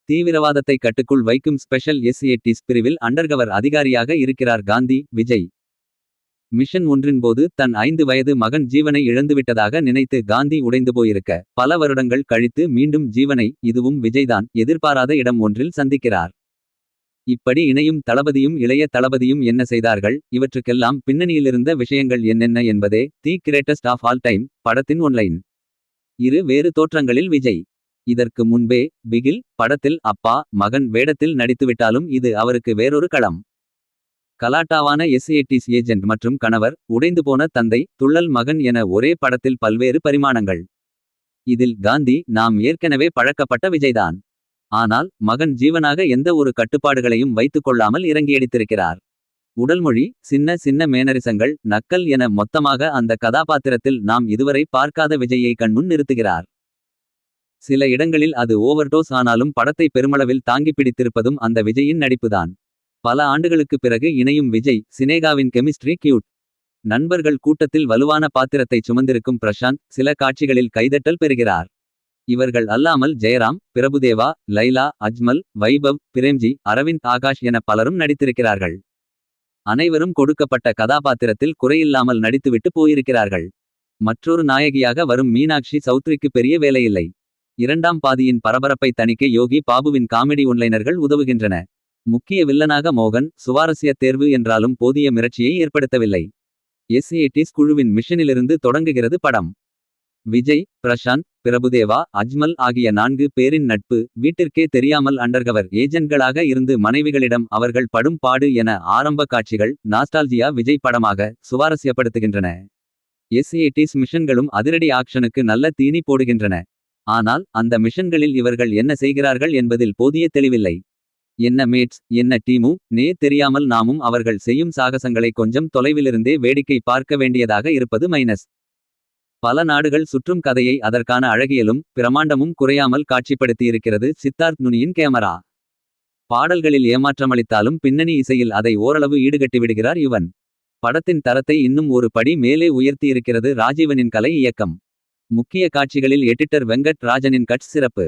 தீவிரவாதத்தை கட்டுக்குள் வைக்கும் ஸ்பெஷல் எஸ்-80ஸ் பிரிவில் அண்டர்கவர் அதிகாரியாக இருக்கிறார் காந்தி. விஜய் மிஷன் ஒன்றின் போது தன் 5 வயது மகன் ஜீவனை இழந்துவிட்டதாக நினைத்து காந்தி உடைந்து போயிருக்க பல வருடங்கள் கழித்து மீண்டும் ஜீவனை இதுவும் விஜய்தான் எதிர்பாராத இடம் ஒன்றில் சந்திக்கிறார். இப்படி இணையும் தளபதியும் இளைய தளபதியும் என்ன செய்தார்கள், இவற்றுக்கெல்லாம் பின்னணியிலிருந்த விஷயங்கள் என்னென்ன என்பதே the greatest of all time படத்தின் ஒன்லைன். இரு வேறு தோற்றங்களில் விஜய். இதற்கு முன்பே பிகில் படத்தில் அப்பா மகன் வேடத்தில் நடித்துவிட்டாலும் இது அவருக்கு வேறொரு களம். கலாட்டாவான எஸ்-80ஸ் ஏஜென்ட் மற்றும் கணவர், உடைந்து போன தந்தை, துள்ளல் மகன் என ஒரே படத்தில் பல்வேறு பரிமாணங்கள். இதில் காந்தி நாம் ஏற்கனவே பழக்கப்பட்ட விஜய்தான். ஆனால் மகன் ஜீவனாக எந்த ஒரு கட்டுப்பாடுகளையும் வைத்துக் கொள்ளாமல் இறங்கியடித்திருக்கிறார். உடல்மொழி, சின்ன சின்ன மேனரிசங்கள், நக்கல் என மொத்தமாக அந்த கதாபாத்திரத்தில் நாம் இதுவரை பார்க்காத விஜயை கண்முன் நிறுத்துகிறார். சில இடங்களில் அது ஓவர்டோஸ் ஆனாலும் படத்தை பெருமளவில் தாங்கி பிடித்திருப்பதும் அந்த விஜயின் நடிப்புதான். பல ஆண்டுகளுக்கு பிறகு இணையும் விஜய் சினேகாவின் கெமிஸ்ட்ரி கியூட். நண்பர்கள் கூட்டத்தில் வலுவான பாத்திரத்தை சுமந்திருக்கும் பிரசாந்த் சில காட்சிகளில் கைதட்டல் பெறுகிறார். இவர்கள் அல்லாமல் ஜெயராம், பிரபுதேவா, லைலா அஜ்மல், வைபவ், பிரேம்ஜி, அரவிந்த் ஆகாஷ் என பலரும் நடித்திருக்கிறார்கள். அனைவரும் கொடுக்கப்பட்ட கதாபாத்திரத்தில் குறையில்லாமல் நடித்துவிட்டு போயிருக்கிறார்கள். மற்றொரு நாயகியாக வரும் மீனாட்சி சௌத்ரிக்கு பெரிய வேலையில்லை. இரண்டாம் பாதியின் பரபரப்பை தணிக்க யோகி பாபுவின் காமெடி ஒன்லைனர்கள் உதவுகின்றன. முக்கிய வில்லனாக மோகன் சுவாரஸ்ய தேர்வு என்றாலும் போதிய மிரட்சியை ஏற்படுத்தவில்லை. எஸ்-80ஸ் குழுவின் மிஷனிலிருந்து தொடங்குகிறது படம். விஜய், பிரசாந்த், பிரபுதேவா, அஜ்மல் ஆகிய 4 பேரின் நட்பு வீட்டிற்கே தெரியாமல் அண்டர்கவர் ஏஜென்ட்களாக இருந்து மனைவிகளிடம் அவர்கள் படும் பாடு என ஆரம்ப காட்சிகள் நாஸ்டால்ஜியா விஜய் படமாக சுவாரஸ்யப்படுத்துகின்றன. எஸ்-80ஸ் மிஷன்களும் அதிரடி ஆக்ஷனுக்கு நல்ல தீனி போடுகின்றன. ஆனால் அந்த மிஷன்களில் இவர்கள் என்ன செய்கிறார்கள் என்பதில் போதிய தெளிவில்லை. என்ன மேட்ஸ், என்ன டீமு நே தெரியாமல் நாமும் அவர்கள் செய்யும் சாகசங்களை கொஞ்சம் தொலைவிலிருந்தே வேடிக்கை பார்க்க வேண்டியதாக இருப்பது மைனஸ். பல நாடுகள் சுற்றும் கதையை அதற்கான அழகியலும் பிரமாண்டமும் குறையாமல் காட்சிப்படுத்தியிருக்கிறது சித்தார்த் நுனியின் கேமரா. பாடல்களில் ஏமாற்றமளித்தாலும் பின்னணி இசையில் அதை ஓரளவு ஈடுகட்டிவிடுகிறார் யுவன். படத்தின் தரத்தை இன்னும் ஒரு படி மேலே உயர்த்தியிருக்கிறது ராஜீவனின் கலை இயக்கம். முக்கிய காட்சிகளில் எடிட்டர் வெங்கட் ராஜனின் கட்ஸ் சிறப்பு.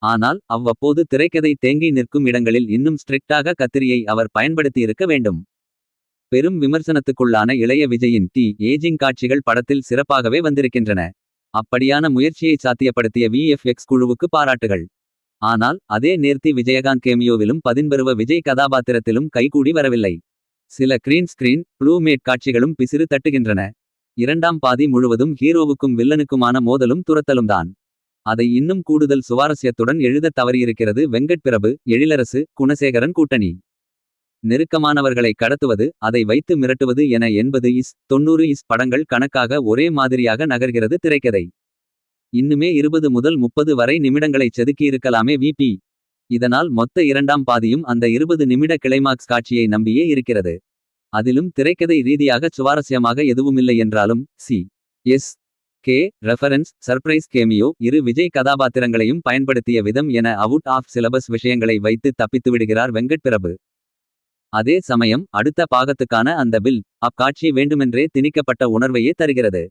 ஆனால் அவ்வப்போது திரைக்கதை தேங்கி நிற்கும் இடங்களில் இன்னும் ஸ்ட்ரிக்டாக கத்திரியை அவர் பயன்படுத்தியிருக்க வேண்டும். பெரும் விமர்சனத்துக்குள்ளான இளைய விஜயின் ஏஜிங் காட்சிகள் படத்தில் சிறப்பாகவே வந்திருக்கின்றன. அப்படியான முயற்சியை சாத்தியப்படுத்திய விஎஃப்எக்ஸ் குழுவுக்கு பாராட்டுகள். ஆனால் அதே நேர்த்தி விஜயகாந்த் கேமியோவிலும் பதின்பருவ விஜய் கதாபாத்திரத்திலும் கைகூடி வரவில்லை. சில கிரீன் ஸ்கிரீன் ப்ளூமேட் காட்சிகளும் பிசிறு தட்டுகின்றன. இரண்டாம் பாதி முழுவதும் ஹீரோவுக்கும் வில்லனுக்குமான மோதலும் துரத்தலும்தான். அதை இன்னும் கூடுதல் சுவாரஸ்யத்துடன் எழுத தவறியிருக்கிறது வெங்கட் பிரபு, எழிலரசு, குணசேகரன் கூட்டணி. நெருக்கமானவர்களை கடத்துவது, அதை வைத்து மிரட்டுவது என 80s 90s படங்கள் கணக்காக ஒரே மாதிரியாக நகர்கிறது திரைக்கதை. இன்னுமே 20 முதல் 30 வரை நிமிடங்களை செதுக்கியிருக்கலாமே விபி. இதனால் மொத்த இரண்டாம் பாதியும் அந்த 20 நிமிட கிளைமாக்ஸ் காட்சியை நம்பியே இருக்கிறது. அதிலும் திரைக்கதை ரீதியாக சுவாரஸ்யமாக எதுவுமில்லை என்றாலும் சி.எஸ். கே ரெஃபரன்ஸ் சர்ப்ரைஸ் கேமியோ இரு விஜய் கதாபாத்திரங்களையும் பயன்படுத்திய விதம் என அவுட் ஆஃப் சிலபஸ் விஷயங்களை வைத்து தப்பித்துவிடுகிறார் வெங்கட் பிரபு. அதே சமயம் அடுத்த பாகத்துக்கான அந்த பில் அப் காட்சி வேண்டுமென்றே திணிக்கப்பட்ட உணர்வையே தருகிறது.